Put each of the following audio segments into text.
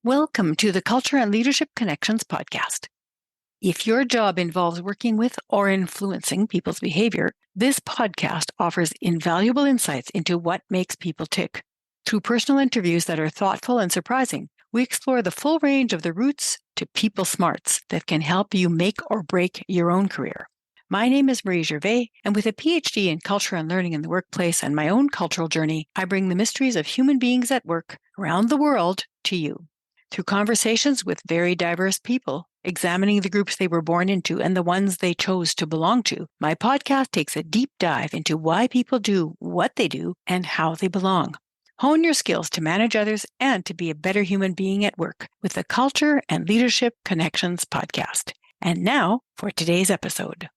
Welcome to the Culture and Leadership Connections podcast. If your job involves working with or influencing people's behavior, this podcast offers invaluable insights into what makes people tick. Through personal interviews that are thoughtful and surprising, we explore the full range of the roots to people smarts that can help you make or break your own career. My name is Marie Gervais, and with a PhD in culture and learning in the workplace and my own cultural journey, I bring the mysteries of human beings at work around the world to you. Through conversations with very diverse people, examining the groups they were born into and the ones they chose to belong to, my podcast takes a deep dive into why people do what they do and how they belong. Hone your skills to manage others and to be a better human being at work with the Culture and Leadership Connections podcast. And now for today's episode.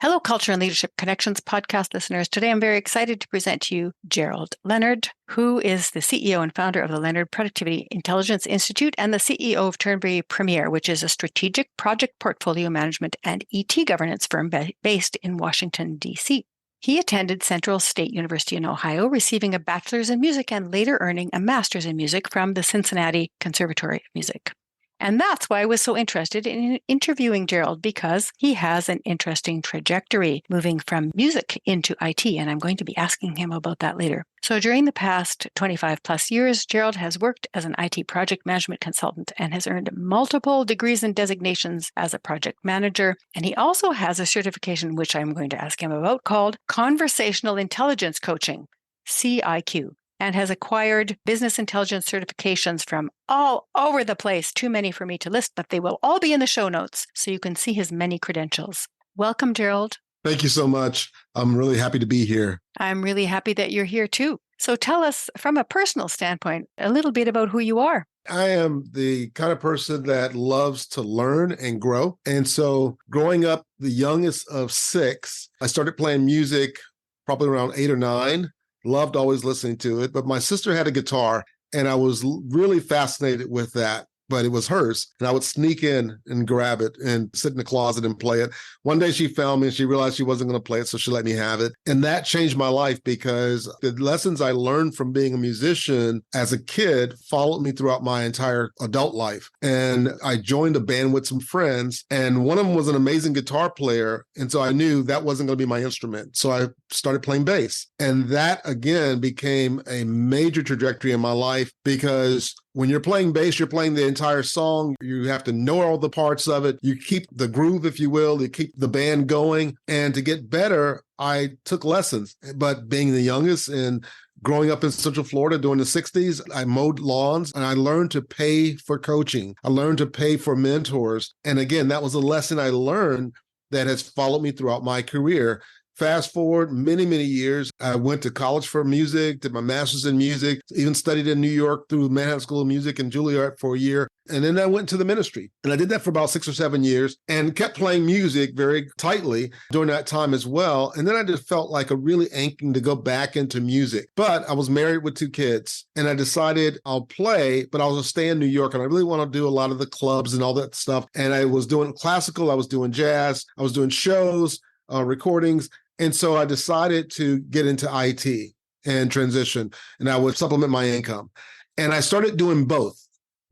Hello, Culture and Leadership Connections podcast listeners. Today, I'm very excited to present to you Gerald Leonard, who is the CEO and founder of the Leonard Productivity Intelligence Institute and the CEO of Turnberry Premiere, which is a strategic project portfolio management and ET governance firm based in Washington, D.C. He attended Central State University in Ohio, receiving a bachelor's in music and later earning a master's in music from the Cincinnati Conservatory of Music. And that's why I was so interested in interviewing Gerald, because he has an interesting trajectory moving from music into IT, and I'm going to be asking him about that later. So during the past 25 plus years, Gerald has worked as an IT project management consultant and has earned multiple degrees and designations as a project manager. And he also has a certification, which I'm going to ask him about, called Conversational Intelligence Coaching, CIQ. And has acquired business intelligence certifications from all over the place. Too many for me to list, but they will all be in the show notes so you can see his many credentials. Welcome, Gerald. Thank you so much. I'm really happy to be here. I'm really happy that you're here too. So tell us, from a personal standpoint, a little bit about who you are. I am the kind of person that loves to learn and grow. And so growing up the youngest of six, I started playing music probably around 8 or 9. Loved always listening to it, but my sister had a guitar and I was really fascinated with that, but it was hers. And I would sneak in and grab it and sit in the closet and play it. One day she found me and she realized she wasn't going to play it, so she let me have it. And that changed my life because the lessons I learned from being a musician as a kid followed me throughout my entire adult life. And I joined a band with some friends, and one of them was an amazing guitar player. And so I knew that wasn't going to be my instrument. So I started playing bass. And that, again, became a major trajectory in my life because when you're playing bass, you're playing the entire song. You have to know all the parts of it. You keep the groove, if you will. You keep the band going. And to get better, I took lessons. But being the youngest and growing up in Central Florida during the 60s, I mowed lawns and I learned to pay for coaching. I learned to pay for mentors. And again, that was a lesson I learned that has followed me throughout my career. Fast forward many, many years, I went to college for music, did my master's in music, even studied in New York through Manhattan School of Music and Juilliard for a year. And then I went to the ministry. And I did that for about 6 or 7 years and kept playing music very tightly during that time as well. And then I just felt like a really aching to go back into music. But I was married with 2 kids and I decided I'll play, but I was going to stay in New York. And I really want to do a lot of the clubs and all that stuff. And I was doing classical, I was doing jazz, I was doing shows, recordings. And so I decided to get into IT and transition, and I would supplement my income. And I started doing both,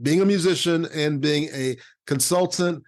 being a musician and being a consultant,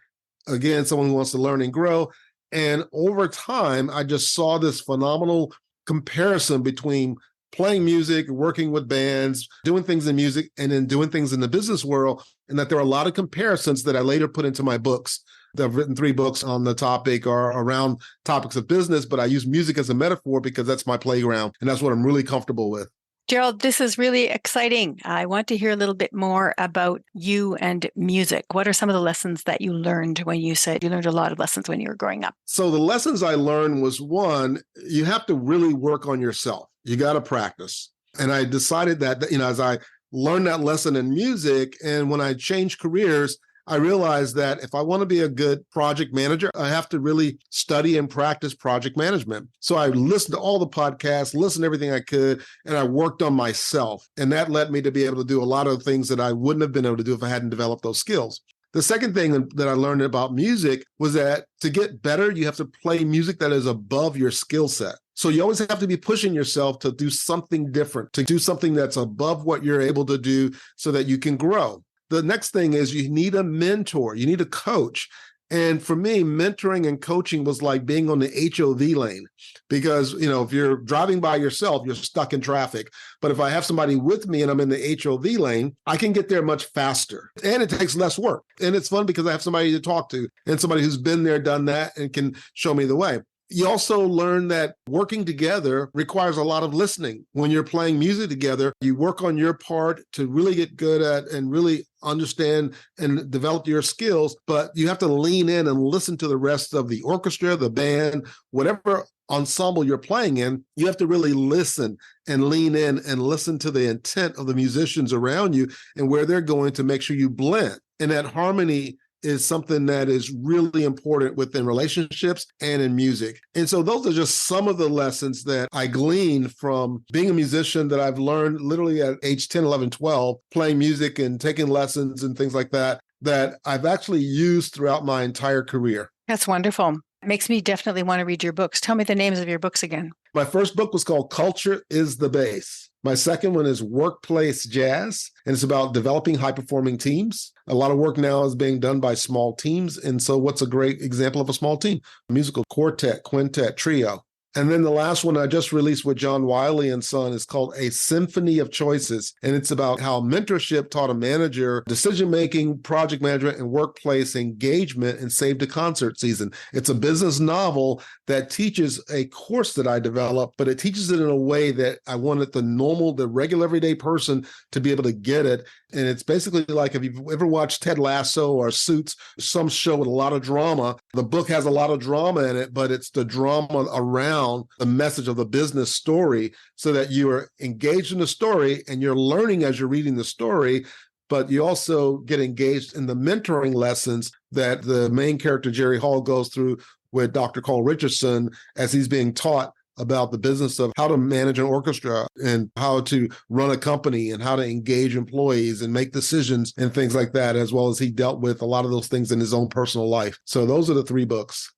again, someone who wants to learn and grow. And over time, I just saw this phenomenal comparison between playing music, working with bands, doing things in music, and then doing things in the business world, and that there are a lot of comparisons that I later put into my books. I've written 3 books on the topic or around topics of business, but I use music as a metaphor because that's my playground, and that's what I'm really comfortable with. Gerald, this is really exciting. I want to hear a little bit more about you and music. What are some of the lessons that you learned when you said you learned a lot of lessons when you were growing up? So the lessons I learned was, one, you have to really work on yourself. You got to practice. And I decided that, as I learned that lesson in music, and when I changed careers, I realized that if I want to be a good project manager, I have to really study and practice project management. So I listened to all the podcasts, listened to everything I could, and I worked on myself. And that led me to be able to do a lot of things that I wouldn't have been able to do if I hadn't developed those skills. The second thing that I learned about music was that to get better, you have to play music that is above your skill set. So you always have to be pushing yourself to do something different, to do something that's above what you're able to do so that you can grow. The next thing is you need a mentor, you need a coach. And for me, mentoring and coaching was like being on the HOV lane because, if you're driving by yourself, you're stuck in traffic. But if I have somebody with me and I'm in the HOV lane, I can get there much faster and it takes less work. And it's fun because I have somebody to talk to and somebody who's been there, done that, and can show me the way. You also learn that working together requires a lot of listening. When you're playing music together, you work on your part to really get good at and really understand and develop your skills, but you have to lean in and listen to the rest of the orchestra, the band, whatever ensemble you're playing in. You have to really listen and lean in and listen to the intent of the musicians around you and where they're going to make sure you blend. And that harmony is something that is really important within relationships and in music. And so those are just some of the lessons that I gleaned from being a musician that I've learned literally at age 10, 11, 12, playing music and taking lessons and things like that, that I've actually used throughout my entire career. That's wonderful. It makes me definitely want to read your books. Tell me the names of your books again. My first book was called Culture is the Bass. My second one is Workplace Jazz, and it's about developing high-performing teams. A lot of work now is being done by small teams, and so what's a great example of a small team? A musical quartet, quintet, trio. And then the last one I just released with John Wiley and Son is called A Symphony of Choices. And it's about how mentorship taught a manager decision-making, project management, and workplace engagement and saved a concert season. It's a business novel that teaches a course that I developed, but it teaches it in a way that I wanted the regular everyday person to be able to get it. And it's basically like if you've ever watched Ted Lasso or Suits, some show with a lot of drama. The book has a lot of drama in it, but it's the drama around the message of the business story so that you are engaged in the story and you're learning as you're reading the story, but you also get engaged in the mentoring lessons that the main character, Jerry Hall, goes through with Dr. Carl Richardson as he's being taught about the business of how to manage an orchestra and how to run a company and how to engage employees and make decisions and things like that, as well as he dealt with a lot of those things in his own personal life. So those are the 3 books.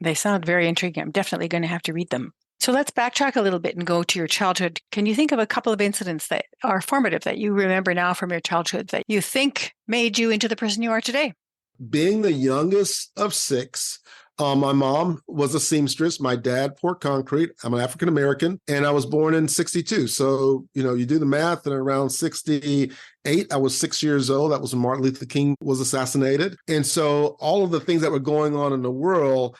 They sound very intriguing. I'm definitely going to have to read them. So let's backtrack a little bit and go to your childhood. Can you think of a couple of incidents that are formative that you remember now from your childhood that you think made you into the person you are today? Being the youngest of 6, my mom was a seamstress. My dad poured concrete. I'm an African-American, and I was born in 62. So, you do the math, and around 68, I was 6 years old. That was when Martin Luther King was assassinated. And so all of the things that were going on in the world,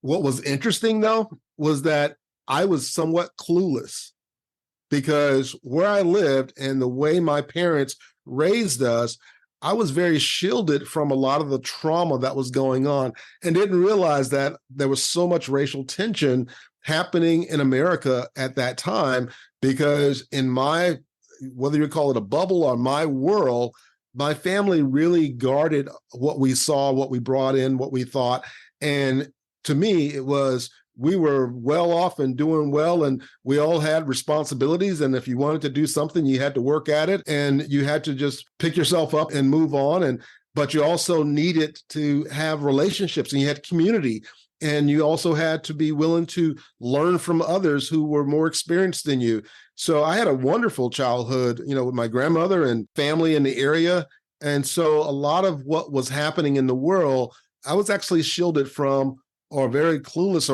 what was interesting, though, was that I was somewhat clueless because where I lived and the way my parents raised us, I was very shielded from a lot of the trauma that was going on and didn't realize that there was so much racial tension happening in America at that time because whether you call it a bubble or my world, my family really guarded what we saw, what we brought in, what we thought. And to me, it was we were well off and doing well, and we all had responsibilities. And if you wanted to do something, you had to work at it, and you had to just pick yourself up and move on. But you also needed to have relationships, and you had community, and you also had to be willing to learn from others who were more experienced than you. So I had a wonderful childhood, with my grandmother and family in the area. And so a lot of what was happening in the world, I was actually shielded from or very clueless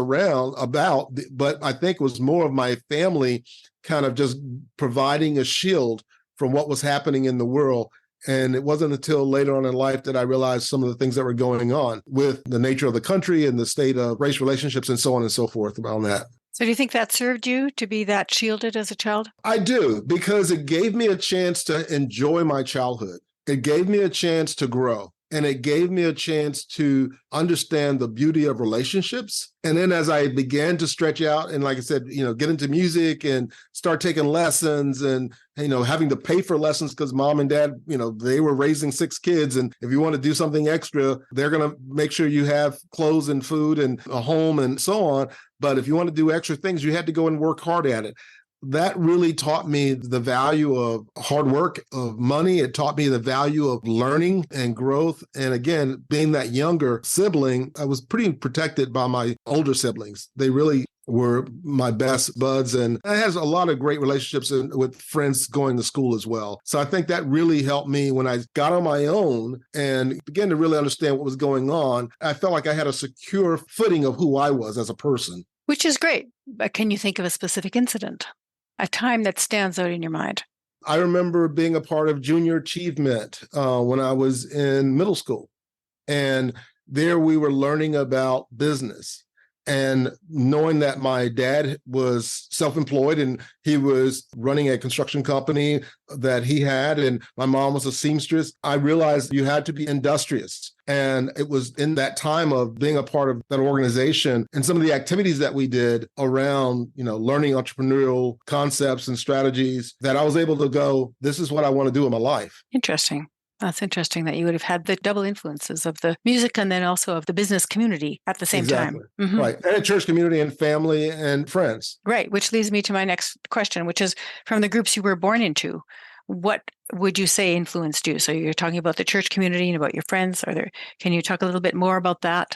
about, but I think it was more of my family kind of just providing a shield from what was happening in the world. And it wasn't until later on in life that I realized some of the things that were going on with the nature of the country and the state of race relationships and so on and so forth around that. So do you think that served you to be that shielded as a child? I do, because it gave me a chance to enjoy my childhood. It gave me a chance to grow. And it gave me a chance to understand the beauty of relationships. And then as I began to stretch out and, like I said, get into music and start taking lessons and, having to pay for lessons because mom and dad, they were raising 6 kids. And if you want to do something extra, they're going to make sure you have clothes and food and a home and so on. But if you want to do extra things, you had to go and work hard at it. that really taught me the value of hard work, of money. It taught me the value of learning and growth. And again, being that younger sibling, I was pretty protected by my older siblings. They really were my best buds. And I has a lot of great relationships with friends going to school as well. So I think that really helped me when I got on my own and began to really understand what was going on. I felt like I had a secure footing of who I was as a person. Which is great. But can you think of a specific incident, a time that stands out in your mind? I remember being a part of junior achievement when I was in middle school. And there we were learning about business. And knowing that my dad was self-employed and he was running a construction company that he had, and my mom was a seamstress, I realized you had to be industrious. And it was in that time of being a part of that organization and some of the activities that we did around, learning entrepreneurial concepts and strategies that I was able to go, this is what I want to do in my life. Interesting. That's interesting that you would have had the double influences of the music and then also of the business community at the same time. Mm-hmm. Right. And a church community and family and friends. Right. Which leads me to my next question, which is from the groups you were born into, what would you say influenced you? So you're talking about the church community and about your friends. Can you talk a little bit more about that?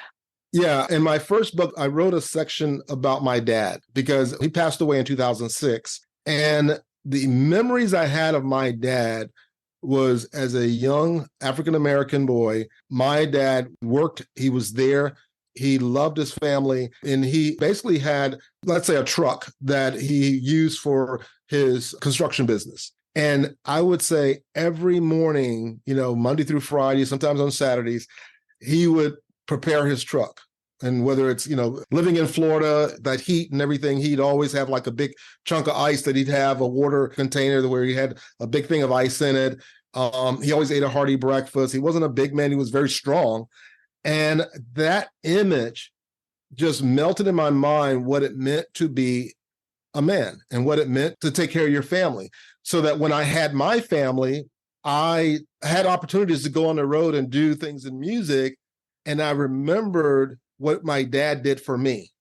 Yeah. In my first book, I wrote a section about my dad because he passed away in 2006. And the memories I had of my dad was as a young African-American boy. My dad worked, he was there, he loved his family, and he basically had, let's say, a truck that he used for his construction business. And I would say every morning, Monday through Friday, sometimes on Saturdays, he would prepare his truck. And whether it's, living in Florida, that heat and everything, he'd always have like a big chunk of ice that he'd have a water container where he had a big thing of ice in it. He always ate a hearty breakfast. He wasn't a big man. He was very strong. And that image just melted in my mind what it meant to be a man and what it meant to take care of your family. So that when I had my family, I had opportunities to go on the road and do things in music. And I remembered what my dad did for me,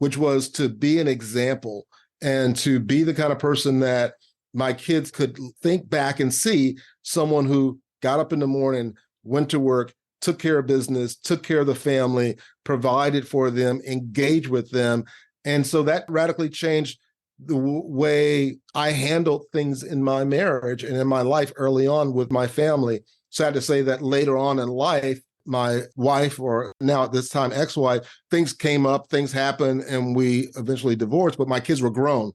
which was to be an example and to be the kind of person that my kids could think back and see someone who got up in the morning, went to work, took care of business, took care of the family, provided for them, engaged with them. And so that radically changed the way I handled things in my marriage and in my life early on with my family. Sad to say that later on in life, my wife, or now at this time ex-wife, things came up, things happened, and we eventually divorced, but my kids were grown.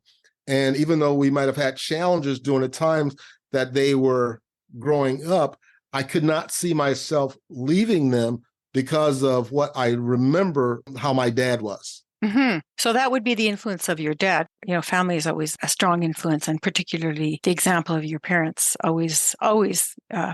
And even though we might have had challenges during the times that they were growing up, I could not see myself leaving them because of what I remember how my dad was. Mm-hmm. So that would be the influence of your dad. Family is always a strong influence, and particularly the example of your parents always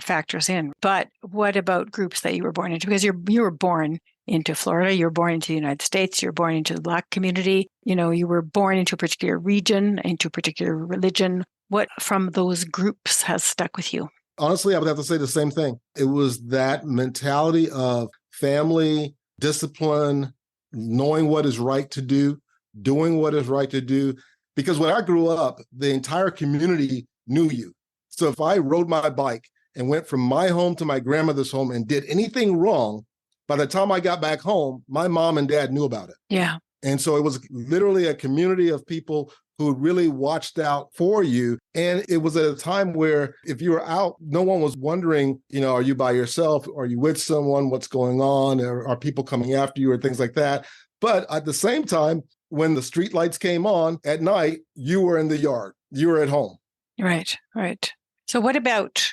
factors in. But what about groups that you were born into? Because you were born into Florida, you were born into the United States, you're born into the Black community, you were born into a particular region, into a particular religion. What from those groups has stuck with you? Honestly, I would have to say the same thing. It was that mentality of family, discipline, knowing what is right to do, doing what is right to do. Because when I grew up, the entire community knew you. So if I rode my bike and went from my home to my grandmother's home and did anything wrong, by the time I got back home, my mom and dad knew about it. Yeah. And so it was literally a community of people who really watched out for you. And it was at a time where if you were out, no one was wondering, are you by yourself? Are you with someone? What's going on? Or are people coming after you or things like that? But at the same time, when the street lights came on at night, you were in the yard. You were at home. Right, right. So what about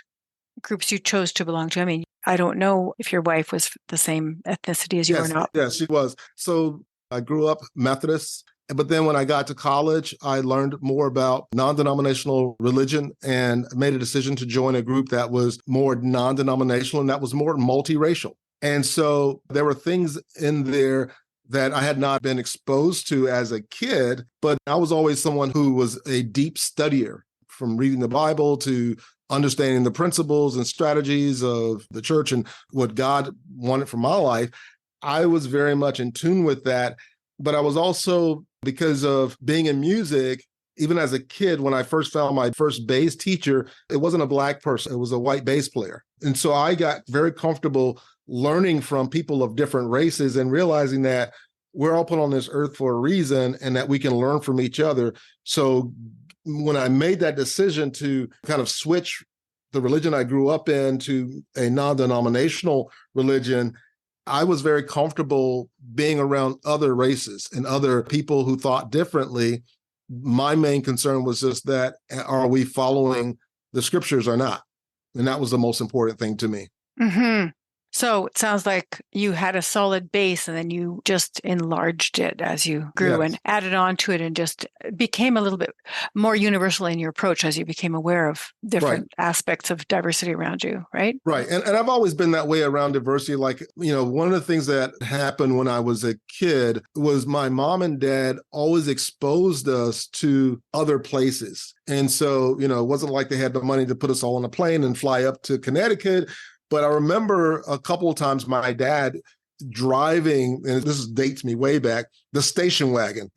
groups you chose to belong to? I mean, I don't know if your wife was the same ethnicity as you or not. Yes, she was. So I grew up Methodist. But then when I got to college, I learned more about non-denominational religion and made a decision to join a group that was more non-denominational and that was more multiracial. And so there were things in there that I had not been exposed to as a kid, but I was always someone who was a deep studier, from reading the Bible to understanding the principles and strategies of the church and what God wanted for my life. I was very much in tune with that. But I was also, because of being in music, even as a kid, when I first found my first bass teacher, it wasn't a Black person, it was a white bass player. And so I got very comfortable learning from people of different races and realizing that we're all put on this earth for a reason and that we can learn from each other. So when I made that decision to kind of switch the religion I grew up in to a non-denominational religion, I was very comfortable being around other races and other people who thought differently. My main concern was just that, are we following the scriptures or not? And that was the most important thing to me. Mm-hmm. So it sounds like you had a solid base and then you just enlarged it as you grew and added on to it and just became a little bit more universal in your approach as you became aware of different aspects of diversity around you, right? Right. And I've always been that way around diversity. Like, one of the things that happened when I was a kid was my mom and dad always exposed us to other places. And so, it wasn't like they had the money to put us all on a plane and fly up to Connecticut. But I remember a couple of times my dad driving, and this dates me way back, the station wagon.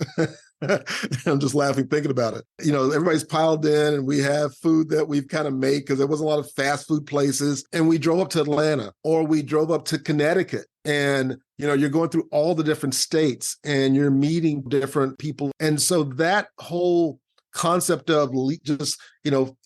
I'm just laughing thinking about it. Everybody's piled in and we have food that we've kind of made because there wasn't a lot of fast food places. And we drove up to Atlanta or we drove up to Connecticut. And, you're going through all the different states and you're meeting different people. And so that whole concept of just,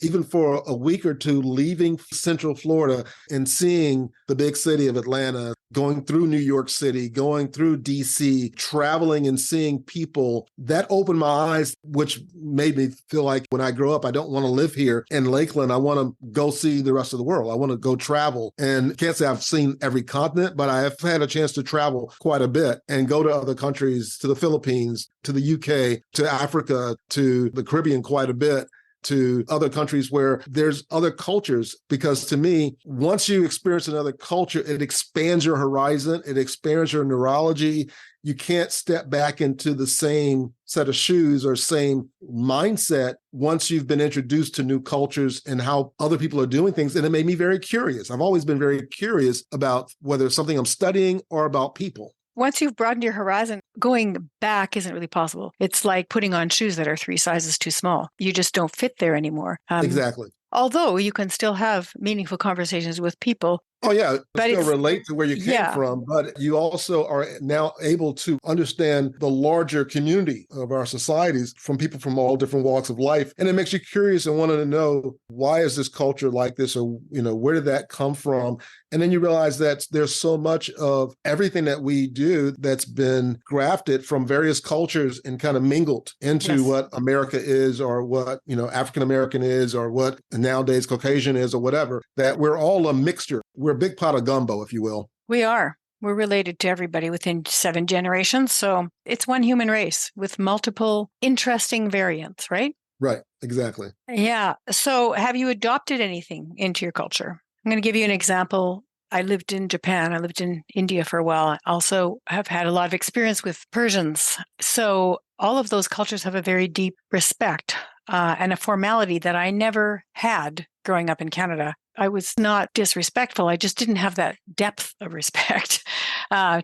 even for a week or two, leaving Central Florida and seeing the big city of Atlanta, going through New York City, going through DC, traveling and seeing people, that opened my eyes, which made me feel like when I grow up, I don't want to live here in Lakeland. I want to go see the rest of the world. I want to go travel. And can't say I've seen every continent, but I have had a chance to travel quite a bit and go to other countries, to the Philippines, to the UK, to Africa, to the Caribbean quite a bit, to other countries where there's other cultures. Because to me, once you experience another culture, it expands your horizon, it expands your neurology. You can't step back into the same set of shoes or same mindset once you've been introduced to new cultures and how other people are doing things. And it made me very curious. I've always been very curious about whether it's something I'm studying or about people. Once you've broadened your horizon, going back isn't really possible. It's like putting on shoes that are 3 sizes too small. You just don't fit there anymore. Exactly. Although you can still have meaningful conversations with people. Oh, yeah. But still relate to where you came from, but you also are now able to understand the larger community of our societies from people from all different walks of life. And it makes you curious and wanting to know, why is this culture like this? Or, where did that come from? And then you realize that there's so much of everything that we do that's been grafted from various cultures and kind of mingled into what America is, or what, African-American is, or what nowadays Caucasian is, or whatever, that we're all a mixture. We're a big pot of gumbo, if you will. We are. We're related to everybody within 7 generations. So it's one human race with multiple interesting variants, right? Right. Exactly. Yeah. So have you adopted anything into your culture? I'm going to give you an example. I lived in Japan. I lived in India for a while. I also have had a lot of experience with Persians. So all of those cultures have a very deep respect and a formality that I never had growing up in Canada. I was not disrespectful. I just didn't have that depth of respect. I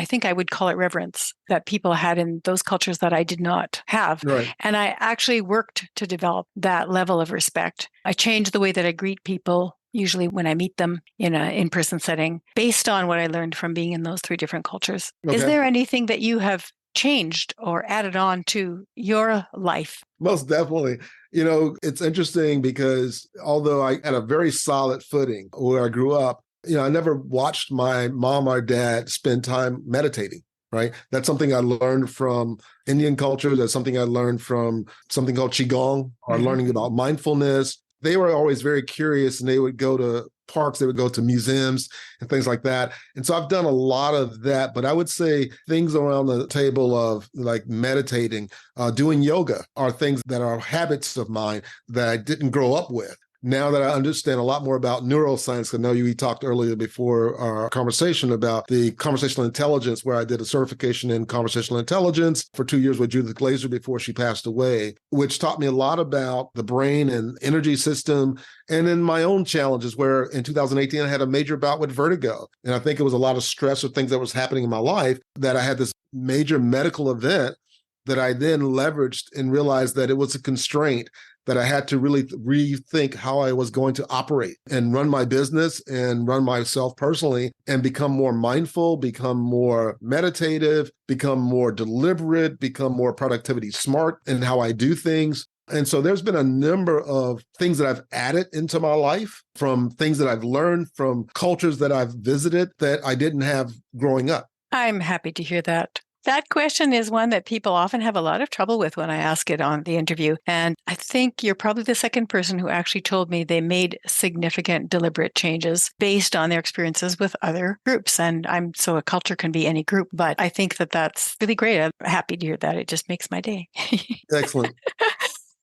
think I would call it reverence that people had in those cultures that I did not have. Right. And I actually worked to develop that level of respect. I changed the way that I greet people, usually when I meet them in an in-person setting, based on what I learned from being in those 3 different cultures. Okay. Is there anything that you have changed or added on to your life? Most definitely. It's interesting because although I had a very solid footing where I grew up, I never watched my mom or dad spend time meditating, right? That's something I learned from Indian culture. That's something I learned from something called Qigong, or learning about mindfulness. They were always very curious, and they would go to parks, they would go to museums and things like that. And so I've done a lot of that, but I would say things around the table of like meditating, doing yoga are things that are habits of mine that I didn't grow up with. Now that I understand a lot more about neuroscience, I know we talked earlier before our conversation about the conversational intelligence, where I did a certification in conversational intelligence for 2 years with Judith Glazer before she passed away, which taught me a lot about the brain and energy system. And then my own challenges, where in 2018, I had a major bout with vertigo. And I think it was a lot of stress or things that was happening in my life, that I had this major medical event that I then leveraged and realized that it was a constraint that I had to really rethink how I was going to operate and run my business and run myself personally and become more mindful, become more meditative, become more deliberate, become more productivity smart in how I do things. And so there's been a number of things that I've added into my life, from things that I've learned from cultures that I've visited that I didn't have growing up. I'm happy to hear that. That question is one that people often have a lot of trouble with when I ask it on the interview. And I think you're probably the second person who actually told me they made significant, deliberate changes based on their experiences with other groups. And so a culture can be any group, but I think that that's really great. I'm happy to hear that. It just makes my day. Excellent.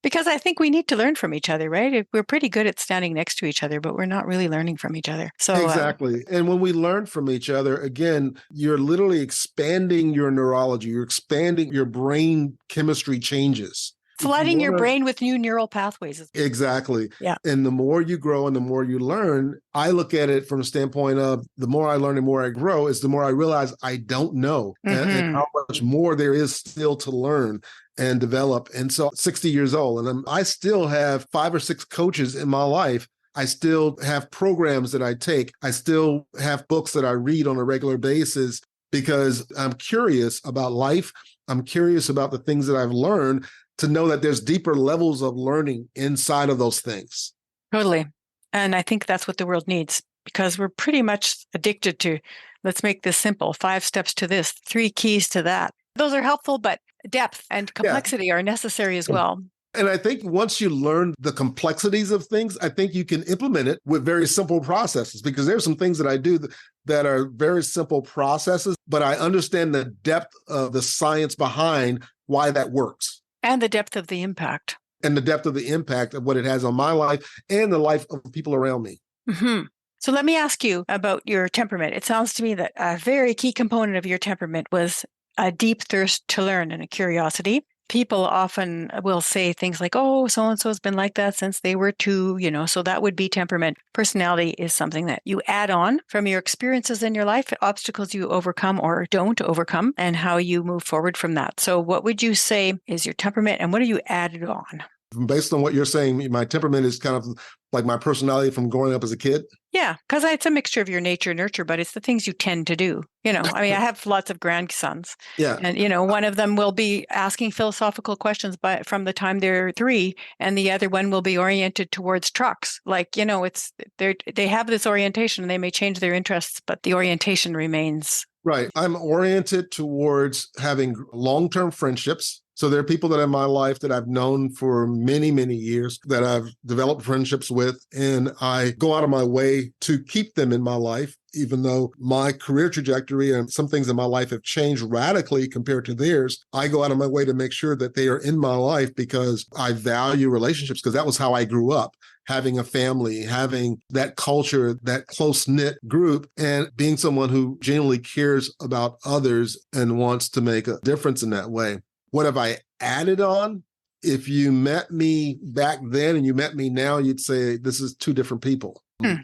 Because I think we need to learn from each other, right? We're pretty good at standing next to each other, but we're not really learning from each other. So exactly. And when we learn from each other, again, you're literally expanding your neurology, you're expanding your brain chemistry changes. Flooding your brain with new neural pathways. Exactly. Yeah. And the more you grow and the more you learn, I look at it from a standpoint of the more I learn and more I grow is the more I realize I don't know and how much more there is still to learn and develop. And so 60 years old, and I still have 5 or 6 coaches in my life. I still have programs that I take. I still have books that I read on a regular basis because I'm curious about life. I'm curious about the things that I've learned to know that there's deeper levels of learning inside of those things. Totally. And I think that's what the world needs, because we're pretty much addicted to, let's make this simple, 5 steps to this, 3 keys to that. Those are helpful, but depth and complexity are necessary as well. And I think once you learn the complexities of things, I think you can implement it with very simple processes, because there's some things that I do that are very simple processes, but I understand the depth of the science behind why that works. And the depth of the impact. And the depth of the impact of what it has on my life and the life of people around me. Mm-hmm. So let me ask you about your temperament. It sounds to me that a very key component of your temperament was a deep thirst to learn and a curiosity. People often will say things like, oh, so-and-so has been like that since they were 2, so that would be temperament. Personality is something that you add on from your experiences in your life, obstacles you overcome or don't overcome, and how you move forward from that. So what would you say is your temperament, and what are you added on? Based on what you're saying, my temperament is kind of like my personality from growing up as a kid. Yeah, because it's a mixture of your nature and nurture, but it's the things you tend to do. I have lots of grandsons. Yeah. And, one of them will be asking philosophical questions from the time they're 3, and the other one will be oriented towards trucks. They have this orientation, and they may change their interests, but the orientation remains. Right. I'm oriented towards having long-term friendships. So there are people that are in my life that I've known for many, many years that I've developed friendships with, and I go out of my way to keep them in my life, even though my career trajectory and some things in my life have changed radically compared to theirs. I go out of my way to make sure that they are in my life because I value relationships, because that was how I grew up. Having a family, having that culture, that close-knit group, and being someone who genuinely cares about others and wants to make a difference in that way. What have I added on? If you met me back then and you met me now, you'd say this is 2 different people.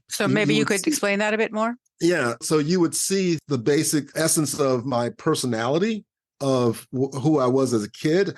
So maybe you could explain that a bit more? Yeah. So you would see the basic essence of my personality, of who I was as a kid.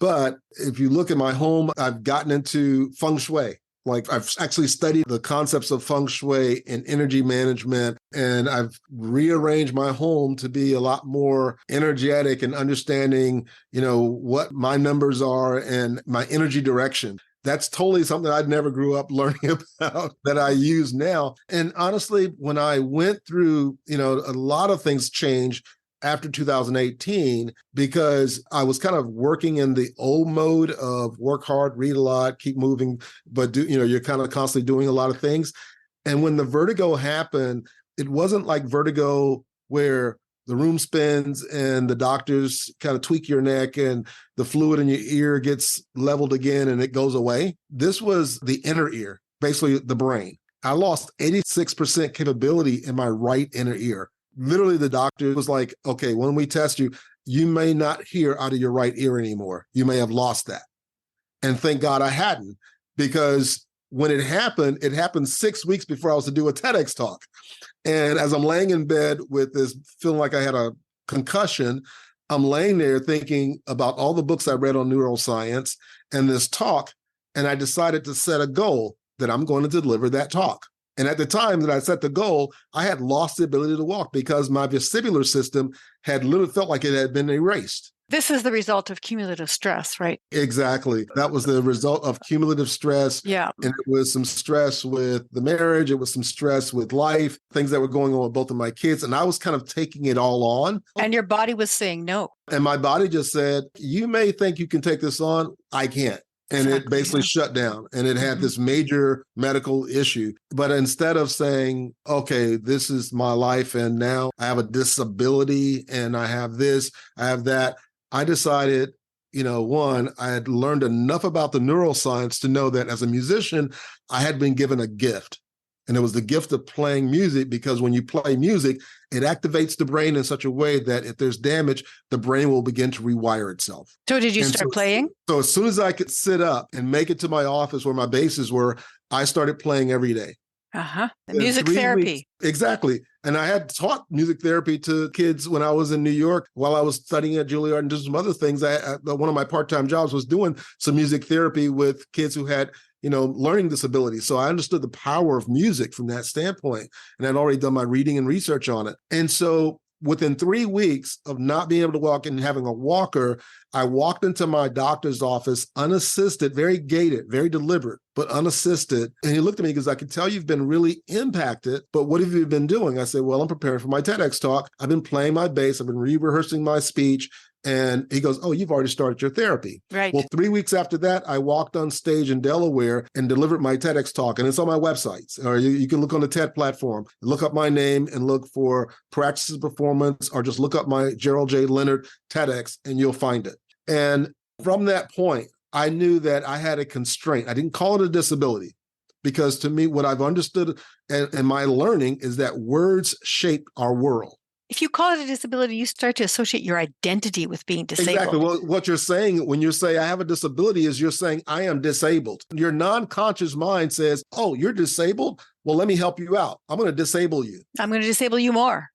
But if you look at my home, I've gotten into feng shui. I've actually studied the concepts of feng shui and energy management, and I've rearranged my home to be a lot more energetic and understanding, what my numbers are and my energy direction. That's totally something I never grew up learning about that I use now. And honestly, when I went through, a lot of things changed after 2018, because I was kind of working in the old mode of work hard, read a lot, keep moving, but you're kind of constantly doing a lot of things. And when the vertigo happened, it wasn't like vertigo where the room spins and the doctors kind of tweak your neck and the fluid in your ear gets leveled again and it goes away. This was the inner ear, basically the brain. I lost 86% capability in my right inner ear. Literally, the doctor was like, okay, when we test you, you may not hear out of your right ear anymore. You may have lost that. And thank God I hadn't, because when it happened 6 weeks before I was to do a TEDx talk. And as I'm laying in bed with this, feeling like I had a concussion, I'm laying there thinking about all the books I read on neuroscience and this talk, and I decided to set a goal that I'm going to deliver that talk. And at the time that I set the goal, I had lost the ability to walk because my vestibular system had literally felt like it had been erased. This is the result of cumulative stress, right? Exactly. That was the result of cumulative stress. Yeah. And it was some stress with the marriage. It was some stress with life, things that were going on with both of my kids. And I was kind of taking it all on. And your body was saying no. And my body just said, you may think you can take this on. I can't. And it basically shut down, and it had this major medical issue. But instead of saying, okay, this is my life, and now I have a disability, and I have this, I have that, I decided, one, I had learned enough about the neuroscience to know that as a musician, I had been given a gift. And it was the gift of playing music, because when you play music, it activates the brain in such a way that if there's damage, the brain will begin to rewire itself. So did you start playing? So as soon as I could sit up and make it to my office where my basses were, I started playing every day. The music therapy. Weeks, exactly. And I had taught music therapy to kids when I was in New York while I was studying at Juilliard and just some other things. One of my part-time jobs was doing some music therapy with kids who had learning disabilities. So I understood the power of music from that standpoint. And I'd already done my reading and research on it. And so within 3 weeks of not being able to walk and having a walker, I walked into my doctor's office unassisted, very gated, very deliberate, but unassisted. And he looked at me because I could tell you've been really impacted, but what have you been doing? I said, well, I'm preparing for my TEDx talk. I've been playing my bass. I've been re-rehearsing my speech. And he goes, oh, you've already started your therapy. Right. Well, 3 weeks after that, I walked on stage in Delaware and delivered my TEDx talk. And it's on my websites. Or you can look on the TED platform, look up my name and look for Practices Performance, or just look up my Gerald J. Leonard TEDx and you'll find it. And from that point, I knew that I had a constraint. I didn't call it a disability, because to me, what I've understood and my learning is that words shape our world. If you call it a disability, you start to associate your identity with being disabled. Exactly. Well, what you're saying when you say I have a disability is you're saying I am disabled. Your non-conscious mind says, oh, you're disabled? Well, let me help you out. I'm going to disable you. I'm going to disable you more.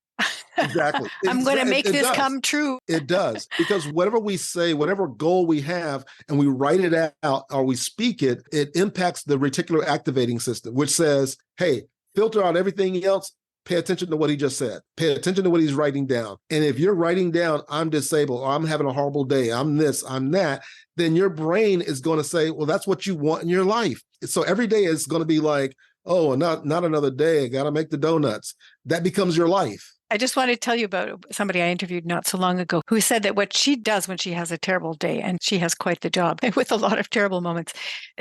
Exactly. I'm going to make this come true. It does. Because whatever we say, whatever goal we have, and we write it out or we speak it, it impacts the reticular activating system, which says, hey, filter out everything else. Pay attention to what he just said. Pay attention to what he's writing down. And if you're writing down, I'm disabled, or I'm having a horrible day, I'm this, I'm that, then your brain is going to say, well, that's what you want in your life. So every day is going to be like, oh, not another day. I got to make the donuts. That becomes your life. I just want to tell you about somebody I interviewed not so long ago who said that what she does when she has a terrible day, and she has quite the job with a lot of terrible moments,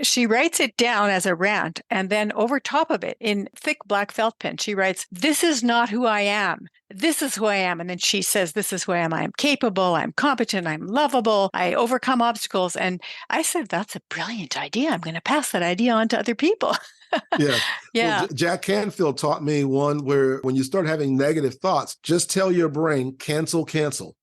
she writes it down as a rant. And then over top of it in thick black felt pen, she writes, this is not who I am. This is who I am. And then she says, this is who I am. I am capable. I'm competent. I'm lovable. I overcome obstacles. And I said, that's a brilliant idea. I'm going to pass that idea on to other people. Yeah. Yeah. Well, Jack Canfield taught me one where when you start having negative thoughts, just tell your brain, cancel.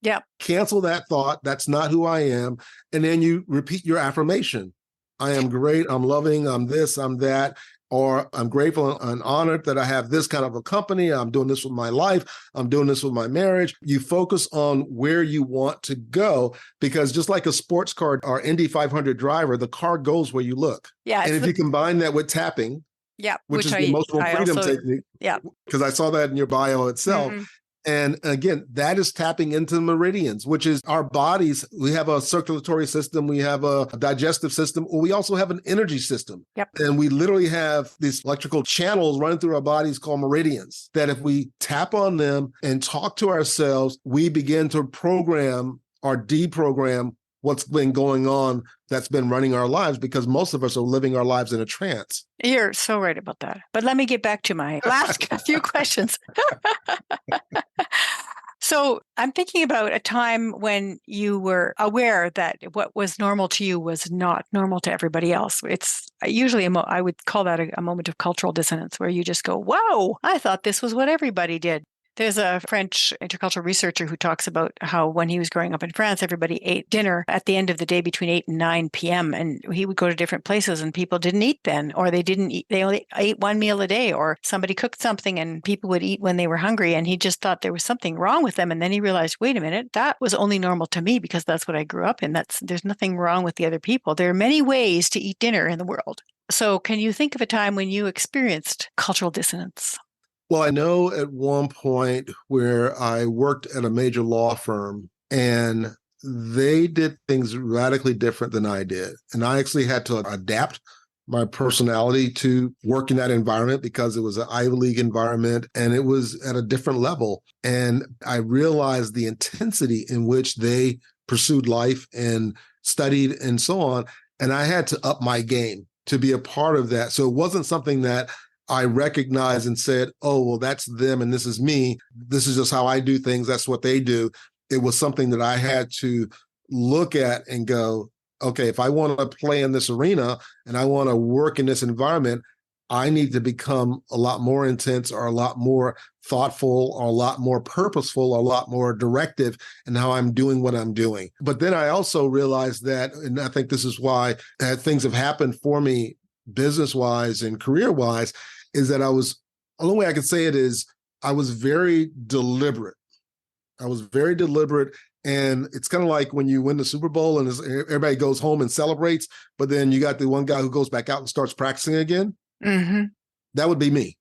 Yeah. Cancel that thought. That's not who I am. And then you repeat your affirmation. I am great. I'm loving. I'm this, I'm that. Or I'm grateful and honored that I have this kind of a company. I'm doing this with my life. I'm doing this with my marriage. You focus on where you want to go, because just like a sports car or Indy 500 driver, the car goes where you look. Yeah. And if you combine that with tapping, which is the emotional freedom technique, because I saw that in your bio itself. Mm-hmm. And again, that is tapping into meridians, which is our bodies. We have a circulatory system. We have a digestive system. We also have an energy system. Yep. And we literally have these electrical channels running through our bodies called meridians, that if we tap on them and talk to ourselves, we begin to program or deprogram what's been going on that's been running our lives, because most of us are living our lives in a trance. You're so right about that. But let me get back to my last few questions. So I'm thinking about a time when you were aware that what was normal to you was not normal to everybody else. It's usually, I would call that a moment of cultural dissonance, where you just go, whoa, I thought this was what everybody did. There's a French intercultural researcher who talks about how when he was growing up in France, everybody ate dinner at the end of the day between 8 and 9 p.m. And he would go to different places and people didn't eat then, or they didn't eat, they only ate one meal a day, or somebody cooked something and people would eat when they were hungry. And he just thought there was something wrong with them. And then he realized, wait a minute, that was only normal to me because that's what I grew up in. There's nothing wrong with the other people. There are many ways to eat dinner in the world. So can you think of a time when you experienced cultural dissonance? Well, I know at one point where I worked at a major law firm and they did things radically different than I did. And I actually had to adapt my personality to work in that environment because it was an Ivy League environment and it was at a different level. And I realized the intensity in which they pursued life and studied and so on. And I had to up my game to be a part of that. So it wasn't something that I recognized and said, oh, well, that's them and this is me. This is just how I do things. That's what they do. It was something that I had to look at and go, okay, if I want to play in this arena and I want to work in this environment, I need to become a lot more intense or a lot more thoughtful or a lot more purposeful or a lot more directive in how I'm doing what I'm doing. But then I also realized that, and I think this is why things have happened for me business-wise and career-wise, is that the only way I could say it is I was very deliberate. I was very deliberate. And it's kind of like when you win the Super Bowl and everybody goes home and celebrates, but then you got the one guy who goes back out and starts practicing again. Mm-hmm. That would be me.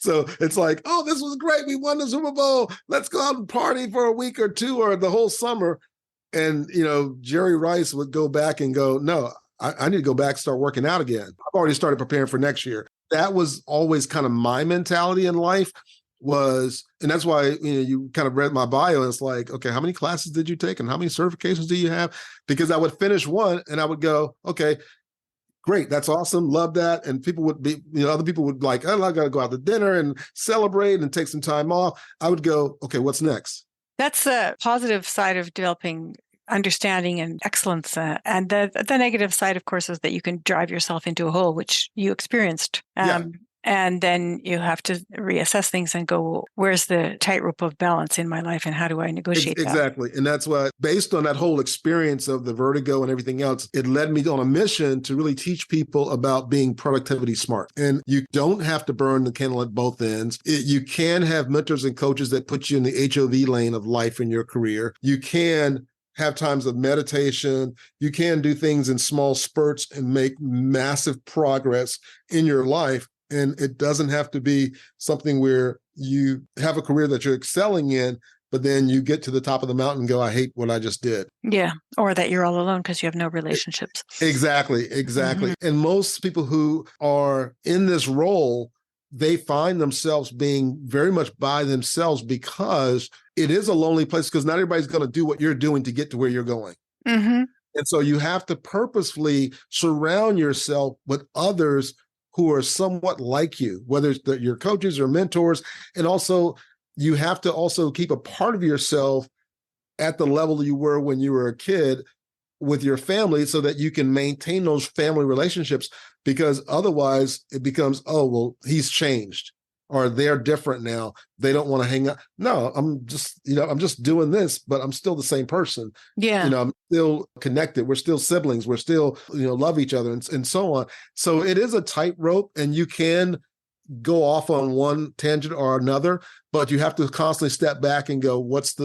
So it's like, oh, this was great. We won the Super Bowl. Let's go out and party for a week or two or the whole summer. And, Jerry Rice would go back and go, no, I need to go back and start working out again. I've already started preparing for next year. That was always kind of my mentality in life and that's why, you kind of read my bio and it's like, okay, how many classes did you take and how many certifications do you have? Because I would finish one and I would go, okay, great. That's awesome. Love that. And people would be, other people would like, oh, I got to go out to dinner and celebrate and take some time off. I would go, okay, what's next? That's the positive side of developing understanding and excellence. And the negative side, of course, is that you can drive yourself into a hole, which you experienced. And then you have to reassess things and go, where's the tightrope of balance in my life and how do I negotiate that? Exactly. And that's why, based on that whole experience of the vertigo and everything else, it led me on a mission to really teach people about being productivity smart. And you don't have to burn the candle at both ends. You can have mentors and coaches that put you in the HOV lane of life in your career. You can have times of meditation. You can do things in small spurts and make massive progress in your life. And it doesn't have to be something where you have a career that you're excelling in, but then you get to the top of the mountain and go, I hate what I just did. Yeah. Or that you're all alone because you have no relationships. Exactly. Mm-hmm. And most people who are in this role, they find themselves being very much by themselves because it is a lonely place because not everybody's going to do what you're doing to get to where you're going. Mm-hmm. And so you have to purposefully surround yourself with others who are somewhat like you, whether it's your coaches or mentors. And also, you have to also keep a part of yourself at the level you were when you were a kid with your family so that you can maintain those family relationships, because otherwise it becomes, oh, well, he's changed or they're different now. They don't want to hang out. No, I'm just doing this, but I'm still the same person. Yeah. I'm still connected. We're still siblings. We're still, love each other and so on. So it is a tightrope and you can go off on one tangent or another, but you have to constantly step back and go, what's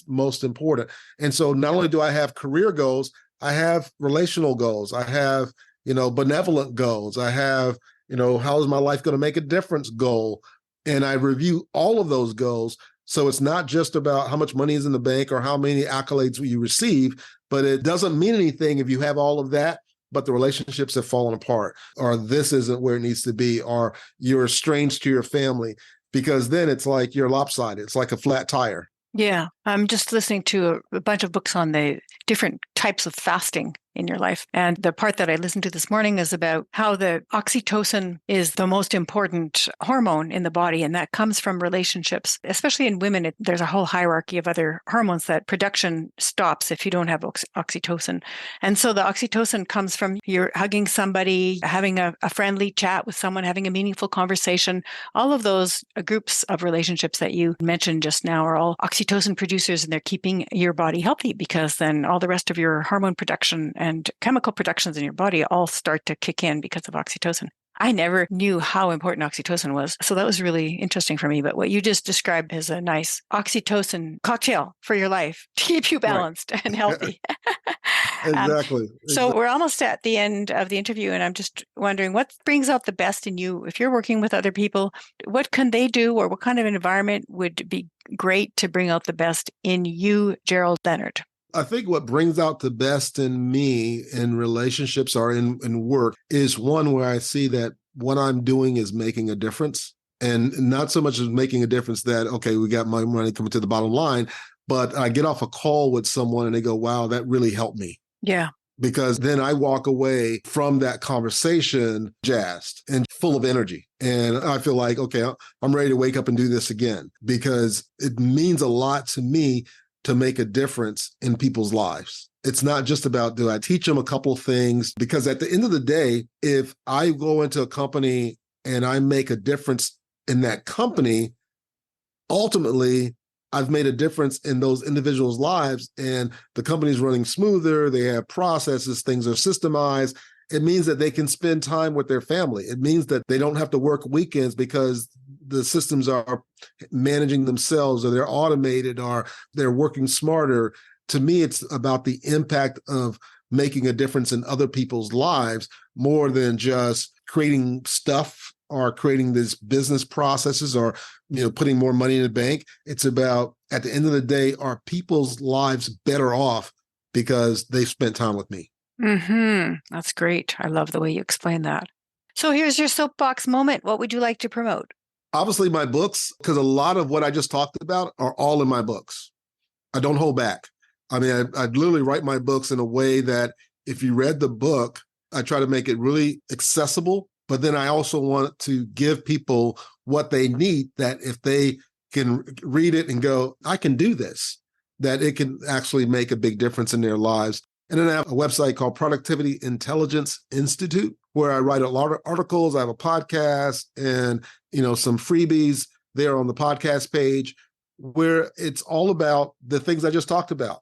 most important? And so not only do I have career goals, I have relational goals. I have, benevolent goals. I have, how is my life going to make a difference goal? And I review all of those goals. So it's not just about how much money is in the bank or how many accolades you receive, but it doesn't mean anything if you have all of that, but the relationships have fallen apart, or this isn't where it needs to be, or you're estranged to your family, because then it's like you're lopsided. It's like a flat tire. Yeah. I'm just listening to a bunch of books on the different types of fasting in your life. And the part that I listened to this morning is about how the oxytocin is the most important hormone in the body. And that comes from relationships, especially in women. There's a whole hierarchy of other hormones that production stops if you don't have oxytocin. And so the oxytocin comes from you're hugging somebody, having a friendly chat with someone, having a meaningful conversation. All of those groups of relationships that you mentioned just now are all oxytocin producers, and they're keeping your body healthy, because then all the rest of your hormone production and chemical productions in your body all start to kick in because of oxytocin. I never knew how important oxytocin was. So that was really interesting for me. But what you just described is a nice oxytocin cocktail for your life to keep you balanced and healthy. Exactly. So we're almost at the end of the interview, and I'm just wondering what brings out the best in you. If you're working with other people, what can they do, or what kind of environment would be great to bring out the best in you, Gerald Leonard? I think what brings out the best in me in relationships or in work is one where I see that what I'm doing is making a difference. And not so much as making a difference that, okay, we got my money coming to the bottom line, but I get off a call with someone and they go, wow, that really helped me. Yeah. Because then I walk away from that conversation jazzed and full of energy. And I feel like, okay, I'm ready to wake up and do this again, because it means a lot to me to make a difference in people's lives. It's not just about, do I teach them a couple of things? Because at the end of the day, if I go into a company and I make a difference in that company, ultimately, I've made a difference in those individuals' lives, and the company's running smoother. They have processes, things are systemized. It means that they can spend time with their family. It means that they don't have to work weekends because the systems are managing themselves, or they're automated, or they're working smarter. To me, it's about the impact of making a difference in other people's lives more than just creating stuff or creating these business processes or putting more money in the bank. It's about, at the end of the day, are people's lives better off because they've spent time with me? That's great. I love the way you explain that. So here's your soapbox moment. What would you like to promote? Obviously, my books, because a lot of what I just talked about are all in my books. I don't hold back. I mean, I literally write my books in a way that if you read the book, I try to make it really accessible. But then I also want to give people what they need, that if they can read it and go, I can do this, that it can actually make a big difference in their lives. And then I have a website called Productivity Intelligence Institute, where I write a lot of articles. I have a podcast and, some freebies there on the podcast page, where it's all about the things I just talked about.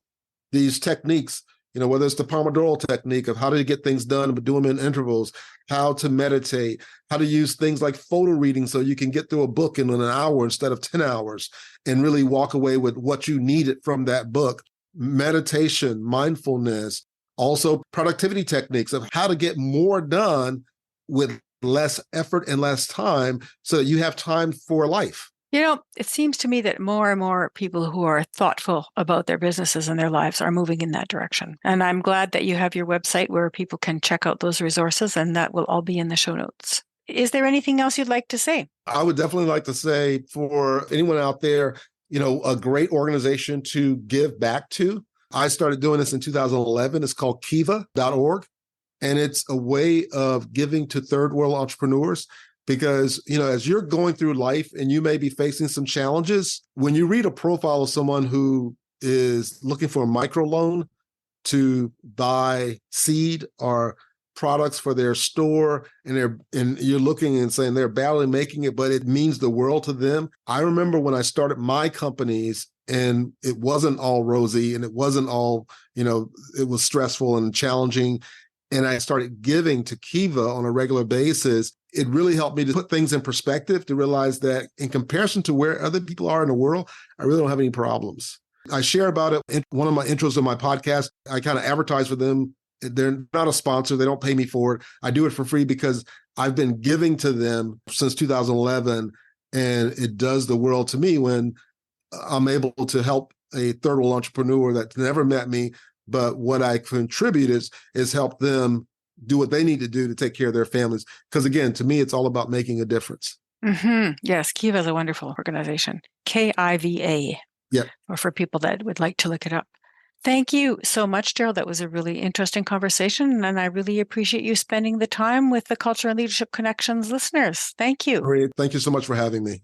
These techniques, whether it's the Pomodoro technique of how to get things done, but do them in intervals, how to meditate, how to use things like photo reading so you can get through a book in an hour instead of 10 hours and really walk away with what you needed from that book. Meditation, mindfulness, also productivity techniques of how to get more done with less effort and less time so that you have time for life. It seems to me that more and more people who are thoughtful about their businesses and their lives are moving in that direction. And I'm glad that you have your website where people can check out those resources, and that will all be in the show notes. Is there anything else you'd like to say? I would definitely like to say, for anyone out there, a great organization to give back to. I started doing this in 2011. It's called kiva.org. And it's a way of giving to third world entrepreneurs. Because, as you're going through life and you may be facing some challenges, when you read a profile of someone who is looking for a microloan to buy seed or products for their store, and you're looking and saying they're barely making it, but it means the world to them. I remember when I started my companies, and it wasn't all rosy, and it wasn't all, it was stressful and challenging. And I started giving to Kiva on a regular basis. It really helped me to put things in perspective, to realize that in comparison to where other people are in the world, I really don't have any problems. I share about it in one of my intros of my podcast. I kind of advertise for them. They're not a sponsor. They don't pay me for it. I do it for free because I've been giving to them since 2011. And it does the world to me when I'm able to help a third world entrepreneur that's never met me. But what I contribute is help them do what they need to do to take care of their families. Because again, to me, it's all about making a difference. Yes, Kiva is a wonderful organization. KIVA. or for people that would like to look it up. Thank you so much, Gerald. That was a really interesting conversation, and I really appreciate you spending the time with the Culture and Leadership Connections listeners. Thank you. Great. Thank you so much for having me.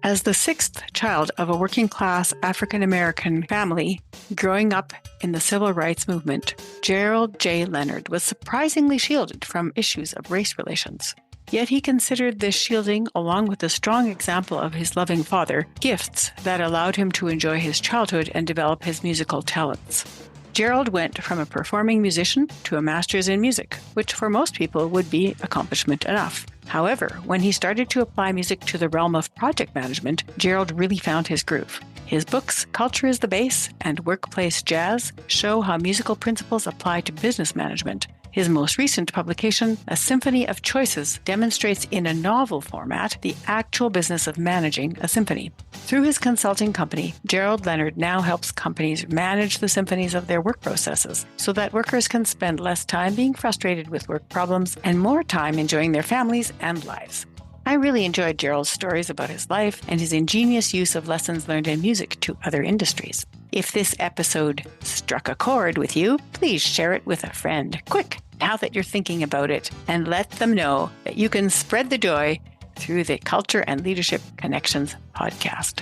As the sixth child of a working-class African-American family growing up in the civil rights movement, Gerald J. Leonard was surprisingly shielded from issues of race relations. Yet he considered this shielding, along with the strong example of his loving father, gifts that allowed him to enjoy his childhood and develop his musical talents. Gerald went from a performing musician to a master's in music, which for most people would be accomplishment enough. However, when he started to apply music to the realm of project management, Gerald really found his groove. His books, Culture is the Base and Workplace Jazz, show how musical principles apply to business management. His most recent publication, A Symphony of Choices, demonstrates in a novel format the actual business of managing a symphony. Through his consulting company, Gerald Leonard now helps companies manage the symphonies of their work processes so that workers can spend less time being frustrated with work problems and more time enjoying their families and lives. I really enjoyed Gerald's stories about his life and his ingenious use of lessons learned in music to other industries. If this episode struck a chord with you, please share it with a friend. Quick, now that you're thinking about it, and let them know that you can spread the joy through the Culture and Leadership Connections podcast.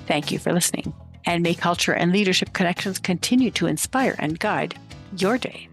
Thank you for listening, and may Culture and Leadership Connections continue to inspire and guide your day.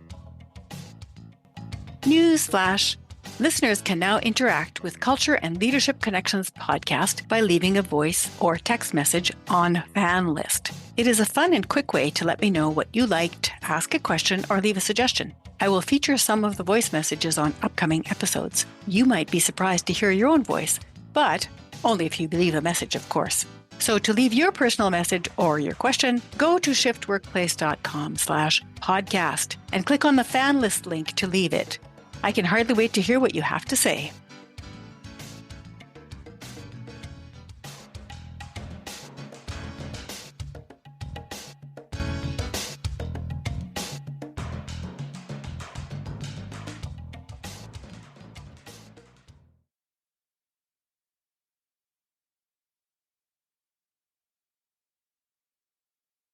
Newsflash. Listeners can now interact with Culture and Leadership Connections podcast by leaving a voice or text message on Fan List. It is a fun and quick way to let me know what you liked, ask a question, or leave a suggestion. I will feature some of the voice messages on upcoming episodes. You might be surprised to hear your own voice, but only if you leave a message, of course. So to leave your personal message or your question, go to shiftworkplace.com/podcast and click on the Fan List link to leave it. I can hardly wait to hear what you have to say.